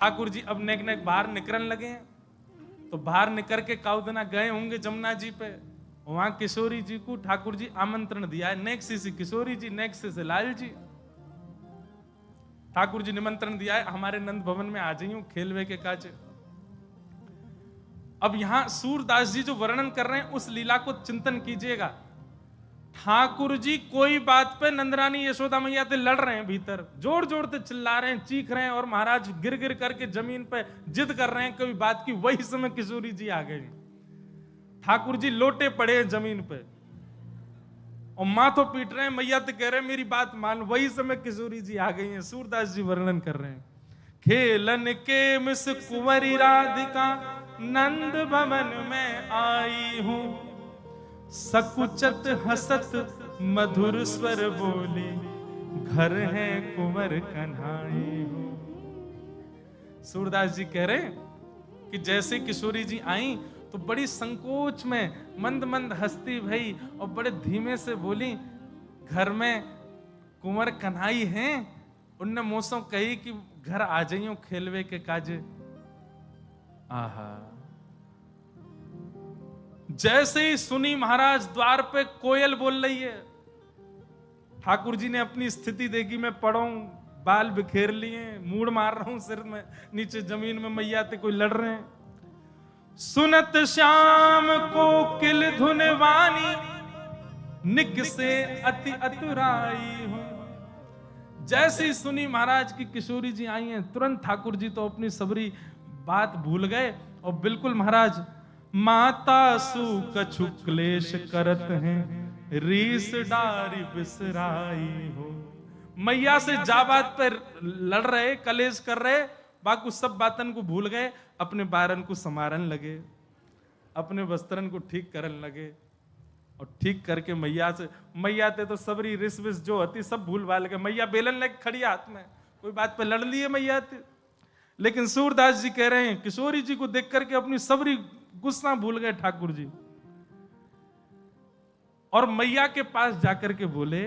ठाकुर जी अब नेक नेक बाहर निकलने लगे हैं। तो बाहर निकल के काउदना गए होंगे जमुना जी पे, वहां किशोरी जी को ठाकुर जी आमंत्रण दिया है। नेक्स्ट से किशोरी जी, नेक्स्ट से लाल जी। ठाकुर जी निमंत्रण दिया है हमारे नंद भवन में आ जाइए खेलवे के काज। अब यहां सूरदास जी जो वर्णन कर रहे हैं उस लीला को चिंतन कीजिएगा। ठाकुर जी कोई बात पे नंदरानी यशोदा मैया से लड़ रहे हैं, भीतर जोर जोर से चिल्ला रहे हैं, चीख रहे हैं, और महाराज गिर गिर करके जमीन पे जिद कर रहे हैं कोई बात की। वही समय किशोरी जी आ गए। ठाकुर जी लोटे पड़े हैं जमीन पे और माथों पीट रहे हैं, मैया तो कह रहे हैं मेरी बात मान। वही समय किशोरी जी आ गई हैं। सूरदास जी वर्णन कर रहे हैं, खेलन के मिस कुंवरी राधिका नंद भवन में आई हूं, सकुचत हसत मधुर स्वर बोली, घर है कुंवर कन्हाई हो। सूरदास जी कह रहे हैं कि जैसे किशोरी जी आई तो बड़ी संकोच में मंद मंद हंसती भई और बड़े धीमे से बोली, घर में कुंवर कन्हाई हैं। उनने मोसों कही कि घर आ जाइयो खेलवे के काजे। आहा, जैसे ही सुनी महाराज द्वार पे कोयल बोल रही है। ठाकुर जी ने अपनी स्थिति देखी, मैं पड़ा हूं, बाल बिखेर लिए, मूड मार रहा हूं सिर में, नीचे जमीन में मैया ते कोई लड़ रहे हैं। सुनत श्याम को किल धुन वानी, निक से अति अतुराई हूं। जैसे ही सुनी महाराज की किशोरी जी आई हैं, तुरंत ठाकुर जी तो अपनी सबरी बात भूल गए और बिल्कुल महाराज माता सु कछु क्लेश करत हैं, रीस डारी बिसराई हो। मैया से जा बात पर लड़ रहे, कलेश कर रहे, बाकी सब बातन को भूल गए, अपने बारन को समारन लगे, अपने वस्त्रन को ठीक करन लगे। और ठीक करके मैया ते तो सबरी रिस विस जो होती सब भूल भाल गए। मैया बेलन लेके खड़ी हाथ में, कोई बात पे लड़ लिए मैया ते। लेकिन सूरदास जी कह रहे हैं किशोरी जी को देख करके अपनी सबरी गुस्सा भूल गए ठाकुर जी, और मैया के पास जाकर के बोले,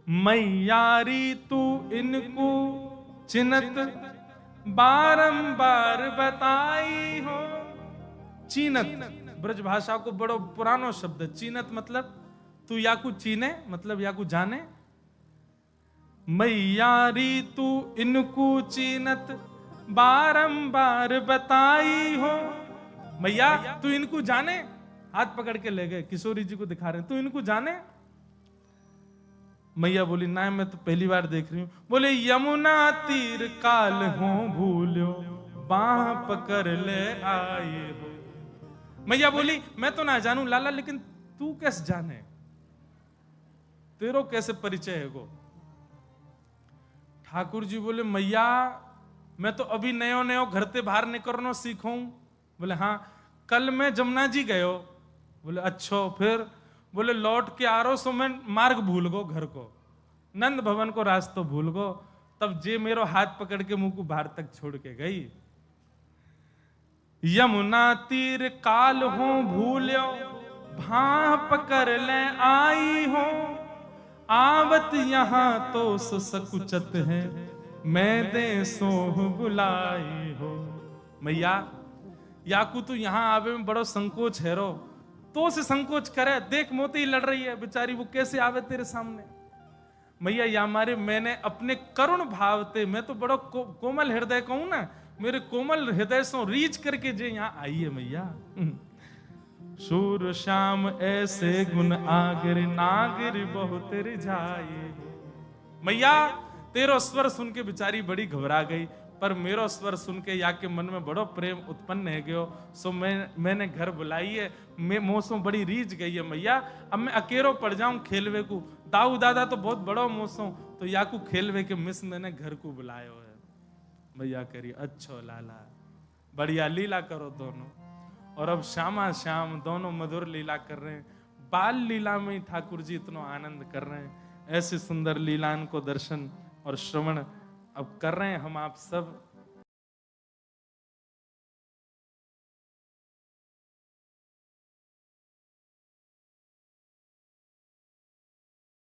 मैयारी तू इनको चिन्हत बारंबार बताई हो। चीनत ब्रज भाषा को बड़ो पुरानो शब्द है। चीनत मतलब तू या को चीने, मतलब या को जाने। मैयारी तू इनको चीनत बारंबार बताई हो। मैया तू इनको जाने, हाथ पकड़ के ले गए, किशोरी जी को दिखा रहे हैं, तू इनको जाने। मैया बोली ना, मैं तो पहली बार देख रही हूं। बोले यमुना तीर काल हो भूलो, बाह पकड़ ले आए हो। मैया बोली मैं तो ना जानू लाला, लेकिन तू कैसे जाने, तेरो कैसे परिचय है गो। ठाकुर जी बोले मैया मैं तो अभी नयो नयो घर से बाहर निकलना सीखूं। बोले हाँ, कल मैं जमुना जी गयो। बोले अच्छो, फिर? बोले लौट के आ रहा सो मैं मार्ग भूल गो, घर को नंद भवन को रास्ता भूल गो। तब जे मेरो हाथ पकड़ के मुंह को बाहर तक छोड़ के गई। यमुना तीर काल हो भूल्यो, भां पकड़ ले आई हो। आवत यहां तो सकुचत है, मैं दे सोह बुलाई हो। मैया याकू तू यहां आवे में बड़ो संकोच है रो, तो से संकोच करे, देख मोती लड़ रही है बेचारी, वो कैसे आवे तेरे सामने। मैया या मारे मैंने अपने करुण भाव ते, मैं तो बड़ो कोमल हृदय कहूं ना, मेरे कोमल हृदय से रीच करके जे यहां आई है मैया। सूर श्याम ऐसे गुण आगिर, नागिर बहुत रिझाए। मैया तेरो स्वर सुन के बेचारी बड़ी घबरा गई, पर मेरो स्वर सुन के या के मन में बड़ो प्रेम उत्पन्न है गयो। सो मैंने घर बुलाई है, मैं मोसों बड़ी रीझ गई है मैया। अब मैं अकेलो पड़ जाऊं खेलवे को, दाऊ दादा तो बहुत बड़ो मोसों, तो या को खेलवे के मिस मैंने घर को बुलायो है। मैया करी अच्छो लाला, बढ़िया लीला करो दोनों। और अब श्यामा श्याम दोनों मधुर लीला कर रहे हैं। बाल लीला में ही ठाकुर जी इतना आनंद कर रहे हैं। ऐसे सुंदर लीलान को दर्शन और श्रवण अब कर रहे हैं हम आप सब।